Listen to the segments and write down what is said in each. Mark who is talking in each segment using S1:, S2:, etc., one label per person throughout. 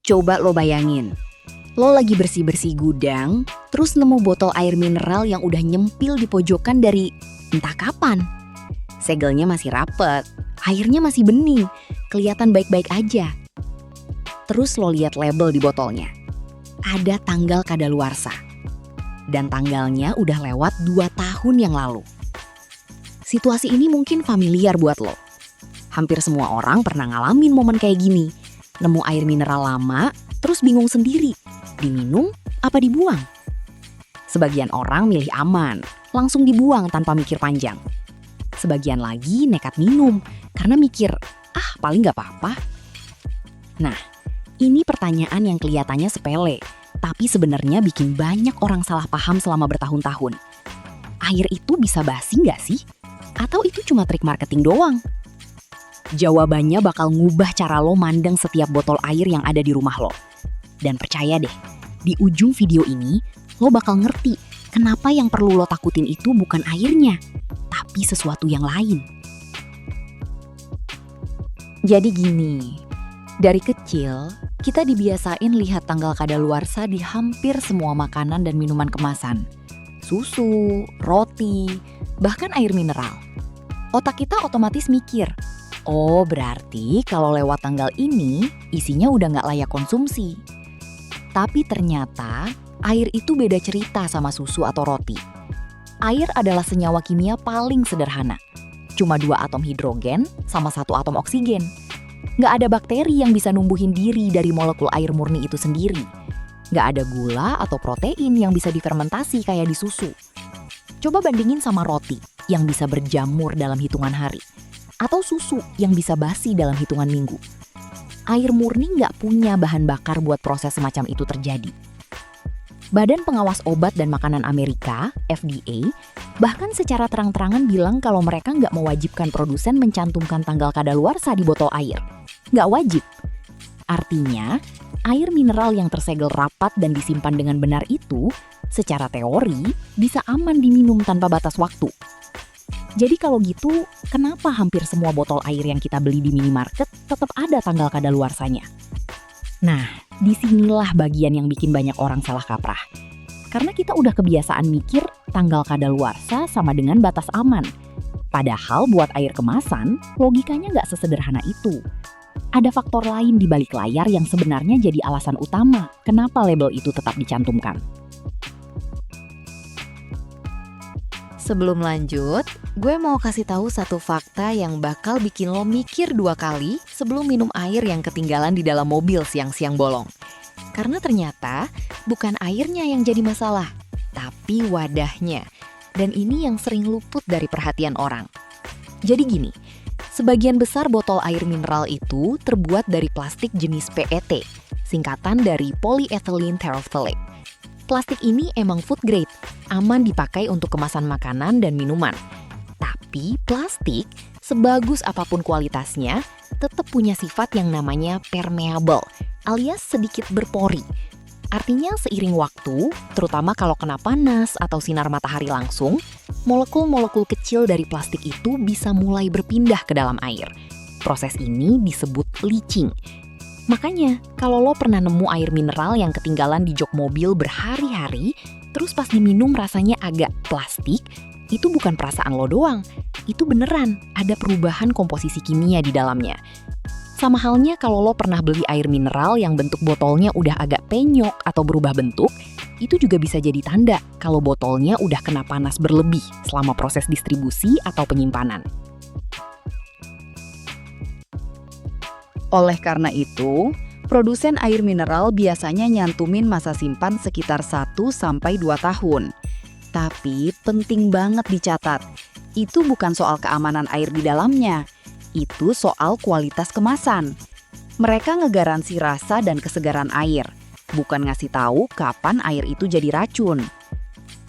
S1: Coba lo bayangin, lo lagi bersih-bersih gudang, terus nemu botol air mineral yang udah nyempil di pojokan dari entah kapan. Segelnya masih rapet, airnya masih bening, kelihatan baik-baik aja. Terus lo lihat label di botolnya. Ada tanggal kadaluarsa. Dan tanggalnya udah lewat 2 tahun yang lalu. Situasi ini mungkin familiar buat lo. Hampir semua orang pernah ngalamin momen kayak gini. Nemu air mineral lama, terus bingung sendiri. Diminum apa dibuang? Sebagian orang milih aman, langsung dibuang tanpa mikir panjang. Sebagian lagi nekat minum, karena mikir, paling gak apa-apa. Nah, ini pertanyaan yang kelihatannya sepele, tapi sebenarnya bikin banyak orang salah paham selama bertahun-tahun. Air itu bisa basi nggak sih? Atau itu cuma trik marketing doang? Jawabannya bakal ngubah cara lo mandang setiap botol air yang ada di rumah lo. Dan percaya deh, di ujung video ini, lo bakal ngerti kenapa yang perlu lo takutin itu bukan airnya, tapi sesuatu yang lain. Jadi gini, dari kecil, kita dibiasain lihat tanggal kadaluarsa di hampir semua makanan dan minuman kemasan. Susu, roti, bahkan air mineral. Otak kita otomatis mikir, oh berarti kalau lewat tanggal ini, isinya udah nggak layak konsumsi. Tapi ternyata, air itu beda cerita sama susu atau roti. Air adalah senyawa kimia paling sederhana. Cuma 2 atom hidrogen sama 1 atom oksigen. Nggak ada bakteri yang bisa numbuhin diri dari molekul air murni itu sendiri. Nggak ada gula atau protein yang bisa difermentasi kayak di susu. Coba bandingin sama roti yang bisa berjamur dalam hitungan hari. Atau susu yang bisa basi dalam hitungan minggu. Air murni nggak punya bahan bakar buat proses semacam itu terjadi. Badan Pengawas Obat dan Makanan Amerika, FDA, bahkan secara terang-terangan bilang kalau mereka nggak mewajibkan produsen mencantumkan tanggal kadaluarsa di botol air. Nggak wajib. Artinya, air mineral yang tersegel rapat dan disimpan dengan benar itu, secara teori, bisa aman diminum tanpa batas waktu. Jadi kalau gitu, kenapa hampir semua botol air yang kita beli di minimarket tetap ada tanggal kadaluarsanya? Nah, disinilah bagian yang bikin banyak orang salah kaprah. Karena kita udah kebiasaan mikir tanggal kadaluarsa sama dengan batas aman. Padahal buat air kemasan, logikanya nggak sesederhana itu. Ada faktor lain di balik layar yang sebenarnya jadi alasan utama kenapa label itu tetap dicantumkan. Sebelum lanjut, gue mau kasih tahu satu fakta yang bakal bikin lo mikir 2 kali sebelum minum air yang ketinggalan di dalam mobil siang-siang bolong. Karena ternyata bukan airnya yang jadi masalah, tapi wadahnya. Dan ini yang sering luput dari perhatian orang. Jadi gini, sebagian besar botol air mineral itu terbuat dari plastik jenis PET, singkatan dari polyethylene terephthalate. Plastik ini emang food grade, aman dipakai untuk kemasan makanan dan minuman. Tapi plastik, sebagus apapun kualitasnya, tetap punya sifat yang namanya permeable, alias sedikit berpori. Artinya seiring waktu, terutama kalau kena panas atau sinar matahari langsung, molekul-molekul kecil dari plastik itu bisa mulai berpindah ke dalam air. Proses ini disebut leaching. Makanya, kalau lo pernah nemu air mineral yang ketinggalan di jok mobil berhari-hari, terus pas diminum rasanya agak plastik, itu bukan perasaan lo doang. Itu beneran, ada perubahan komposisi kimia di dalamnya. Sama halnya kalau lo pernah beli air mineral yang bentuk botolnya udah agak penyok atau berubah bentuk, itu juga bisa jadi tanda kalau botolnya udah kena panas berlebih selama proses distribusi atau penyimpanan.
S2: Oleh karena itu, produsen air mineral biasanya nyantumin masa simpan sekitar 1-2 tahun. Tapi penting banget dicatat, itu bukan soal keamanan air di dalamnya, itu soal kualitas kemasan. Mereka ngegaransi rasa dan kesegaran air, bukan ngasih tahu kapan air itu jadi racun.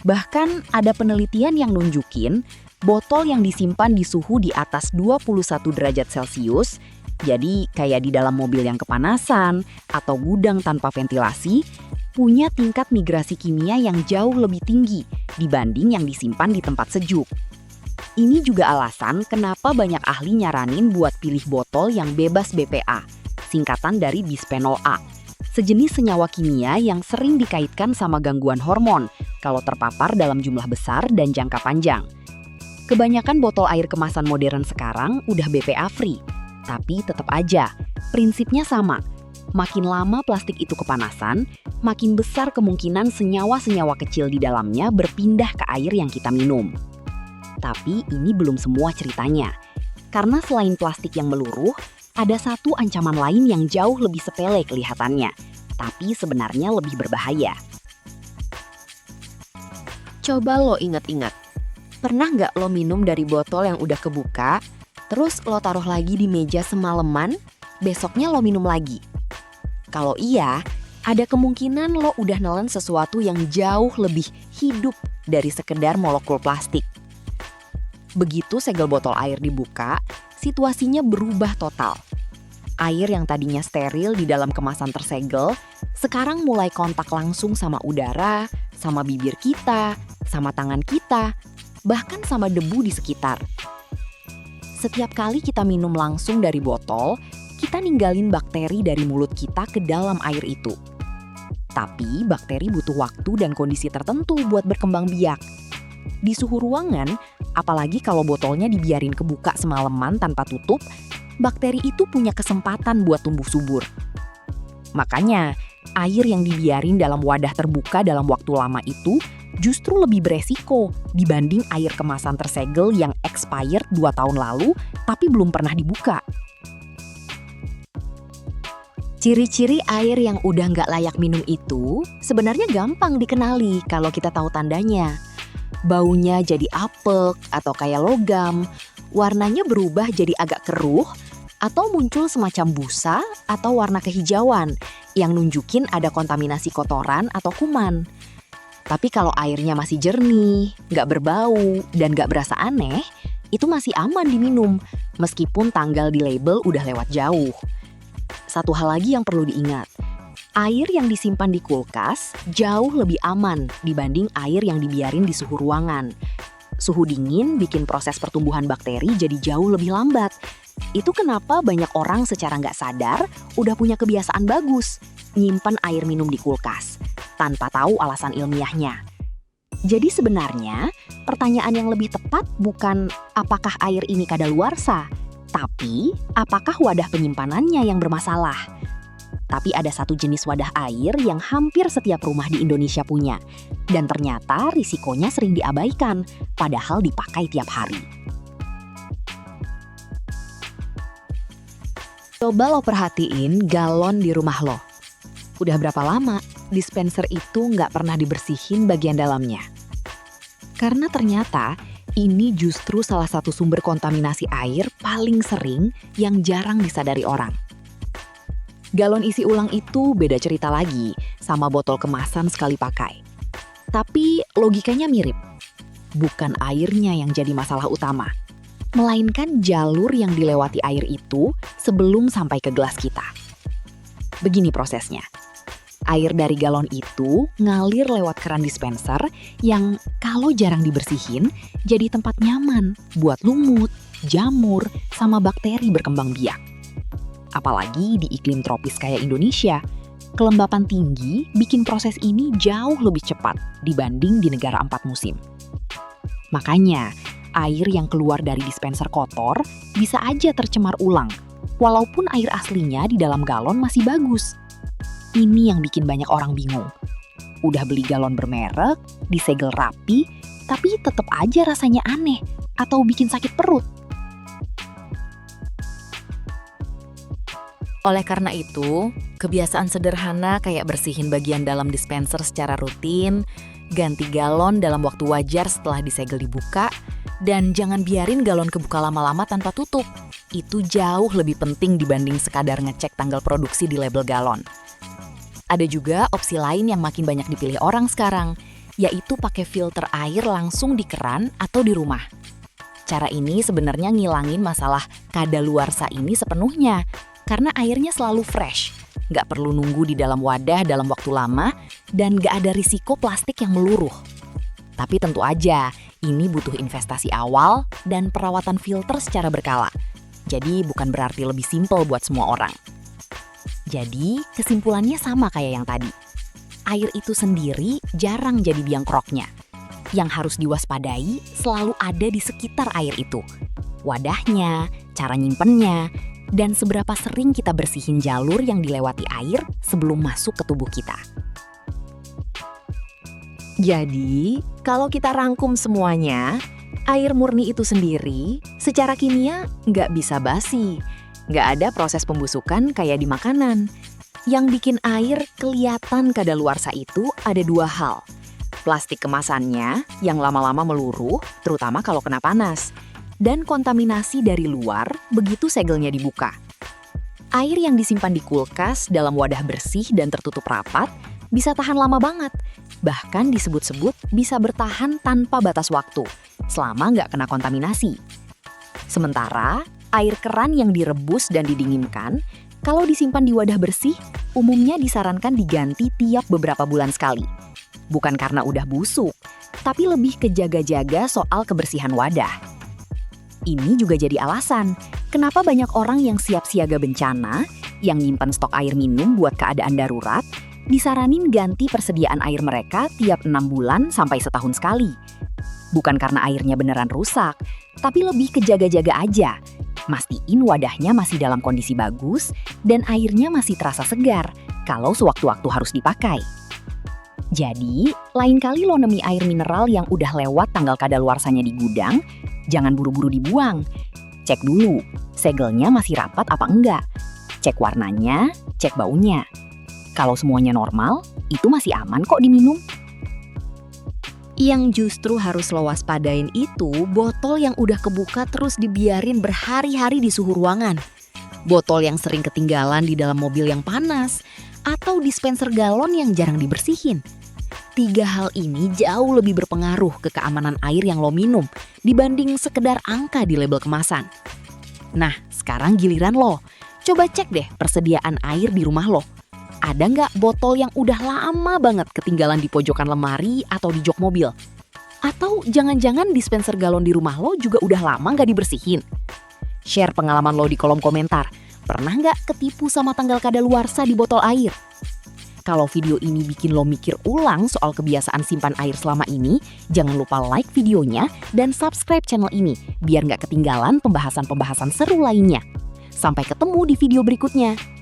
S2: Bahkan ada penelitian yang nunjukin botol yang disimpan di suhu di atas 21 derajat Celcius, jadi kayak di dalam mobil yang kepanasan atau gudang tanpa ventilasi, punya tingkat migrasi kimia yang jauh lebih tinggi dibanding yang disimpan di tempat sejuk. Ini juga alasan kenapa banyak ahli nyaranin buat pilih botol yang bebas BPA, singkatan dari bisphenol A. sejenis senyawa kimia yang sering dikaitkan sama gangguan hormon kalau terpapar dalam jumlah besar dan jangka panjang. Kebanyakan botol air kemasan modern sekarang udah BPA free, tapi tetap aja, prinsipnya sama. Makin lama plastik itu kepanasan, makin besar kemungkinan senyawa-senyawa kecil di dalamnya berpindah ke air yang kita minum. Tapi ini belum semua ceritanya. Karena selain plastik yang meluruh, ada satu ancaman lain yang jauh lebih sepele kelihatannya, tapi sebenarnya lebih berbahaya.
S3: Coba lo ingat-ingat, pernah nggak lo minum dari botol yang udah kebuka, terus lo taruh lagi di meja semalaman, besoknya lo minum lagi? Kalau iya, ada kemungkinan lo udah nelen sesuatu yang jauh lebih hidup dari sekedar molekul plastik. Begitu segel botol air dibuka, situasinya berubah total. Air yang tadinya steril di dalam kemasan tersegel, sekarang mulai kontak langsung sama udara, sama bibir kita, sama tangan kita, bahkan sama debu di sekitar. Setiap kali kita minum langsung dari botol, kita ninggalin bakteri dari mulut kita ke dalam air itu. Tapi bakteri butuh waktu dan kondisi tertentu buat berkembang biak. Di suhu ruangan, apalagi kalau botolnya dibiarin kebuka semalaman tanpa tutup, bakteri itu punya kesempatan buat tumbuh subur. Makanya, air yang dibiarin dalam wadah terbuka dalam waktu lama itu justru lebih beresiko dibanding air kemasan tersegel yang expired 2 tahun lalu tapi belum pernah dibuka. Ciri-ciri air yang udah nggak layak minum itu sebenarnya gampang dikenali kalau kita tahu tandanya. Baunya jadi apek atau kayak logam, warnanya berubah jadi agak keruh, atau muncul semacam busa atau warna kehijauan yang nunjukin ada kontaminasi kotoran atau kuman. Tapi kalau airnya masih jernih, nggak berbau, dan nggak berasa aneh, itu masih aman diminum, meskipun tanggal di label udah lewat jauh. Satu hal lagi yang perlu diingat, air yang disimpan di kulkas jauh lebih aman dibanding air yang dibiarin di suhu ruangan. Suhu dingin bikin proses pertumbuhan bakteri jadi jauh lebih lambat. Itu kenapa banyak orang secara nggak sadar udah punya kebiasaan bagus, nyimpan air minum di kulkas, tanpa tahu alasan ilmiahnya. Jadi sebenarnya, pertanyaan yang lebih tepat bukan apakah air ini kadaluarsa, tapi apakah wadah penyimpanannya yang bermasalah. Tapi ada satu jenis wadah air yang hampir setiap rumah di Indonesia punya. Dan ternyata risikonya sering diabaikan, padahal dipakai tiap hari.
S2: Coba lo perhatiin galon di rumah lo. Udah berapa lama dispenser itu nggak pernah dibersihin bagian dalamnya? Karena ternyata ini justru salah satu sumber kontaminasi air paling sering yang jarang disadari orang. Galon isi ulang itu beda cerita lagi sama botol kemasan sekali pakai. Tapi logikanya mirip. Bukan airnya yang jadi masalah utama, melainkan jalur yang dilewati air itu sebelum sampai ke gelas kita. Begini prosesnya. Air dari galon itu ngalir lewat keran dispenser yang kalau jarang dibersihin jadi tempat nyaman buat lumut, jamur, sama bakteri berkembang biak. Apalagi di iklim tropis kayak Indonesia, kelembapan tinggi bikin proses ini jauh lebih cepat dibanding di negara 4 musim. Makanya, air yang keluar dari dispenser kotor bisa aja tercemar ulang, walaupun air aslinya di dalam galon masih bagus. Ini yang bikin banyak orang bingung. Udah beli galon bermerek, disegel rapi, tapi tetap aja rasanya aneh atau bikin sakit perut.
S1: Oleh karena itu, kebiasaan sederhana kayak bersihin bagian dalam dispenser secara rutin, ganti galon dalam waktu wajar setelah disegel dibuka, dan jangan biarin galon kebuka lama-lama tanpa tutup. Itu jauh lebih penting dibanding sekadar ngecek tanggal produksi di label galon. Ada juga opsi lain yang makin banyak dipilih orang sekarang, yaitu pakai filter air langsung di keran atau di rumah. Cara ini sebenarnya ngilangin masalah kadaluarsa ini sepenuhnya, karena airnya selalu fresh, nggak perlu nunggu di dalam wadah dalam waktu lama, dan nggak ada risiko plastik yang meluruh. Tapi tentu aja, ini butuh investasi awal dan perawatan filter secara berkala. Jadi bukan berarti lebih simpel buat semua orang. Jadi, kesimpulannya sama kayak yang tadi. Air itu sendiri jarang jadi biang keroknya. Yang harus diwaspadai selalu ada di sekitar air itu. Wadahnya, cara nyimpennya, dan seberapa sering kita bersihin jalur yang dilewati air sebelum masuk ke tubuh kita.
S3: Jadi, kalau kita rangkum semuanya, air murni itu sendiri secara kimia nggak bisa basi. Nggak ada proses pembusukan kayak di makanan. Yang bikin air kelihatan kadaluarsa itu ada dua hal. Plastik kemasannya yang lama-lama meluruh, terutama kalau kena panas. Dan kontaminasi dari luar begitu segelnya dibuka. Air yang disimpan di kulkas dalam wadah bersih dan tertutup rapat bisa tahan lama banget. Bahkan disebut-sebut bisa bertahan tanpa batas waktu, selama nggak kena kontaminasi. Sementara, air keran yang direbus dan didinginkan, kalau disimpan di wadah bersih, umumnya disarankan diganti tiap beberapa bulan sekali. Bukan karena udah busuk, tapi lebih ke jaga-jaga soal kebersihan wadah. Ini juga jadi alasan kenapa banyak orang yang siap siaga bencana, yang nyimpan stok air minum buat keadaan darurat, disaranin ganti persediaan air mereka tiap 6 bulan sampai setahun sekali. Bukan karena airnya beneran rusak, tapi lebih ke jaga-jaga aja. Mastiin wadahnya masih dalam kondisi bagus dan airnya masih terasa segar kalau sewaktu-waktu harus dipakai. Jadi, lain kali lo nemi air mineral yang udah lewat tanggal kadaluarsanya di gudang, jangan buru-buru dibuang. Cek dulu, segelnya masih rapat apa enggak. Cek warnanya, cek baunya. Kalau semuanya normal, itu masih aman kok diminum.
S2: Yang justru harus lo waspadain itu botol yang udah kebuka terus dibiarin berhari-hari di suhu ruangan. Botol yang sering ketinggalan di dalam mobil yang panas, atau dispenser galon yang jarang dibersihin. 3 hal ini jauh lebih berpengaruh ke keamanan air yang lo minum dibanding sekedar angka di label kemasan. Nah, sekarang giliran lo. Coba cek deh persediaan air di rumah lo. Ada nggak botol yang udah lama banget ketinggalan di pojokan lemari atau di jok mobil? Atau jangan-jangan dispenser galon di rumah lo juga udah lama nggak dibersihin? Share pengalaman lo di kolom komentar. Pernah nggak ketipu sama tanggal kadaluarsa di botol air? Kalau video ini bikin lo mikir ulang soal kebiasaan simpan air selama ini, jangan lupa like videonya dan subscribe channel ini biar nggak ketinggalan pembahasan-pembahasan seru lainnya. Sampai ketemu di video berikutnya.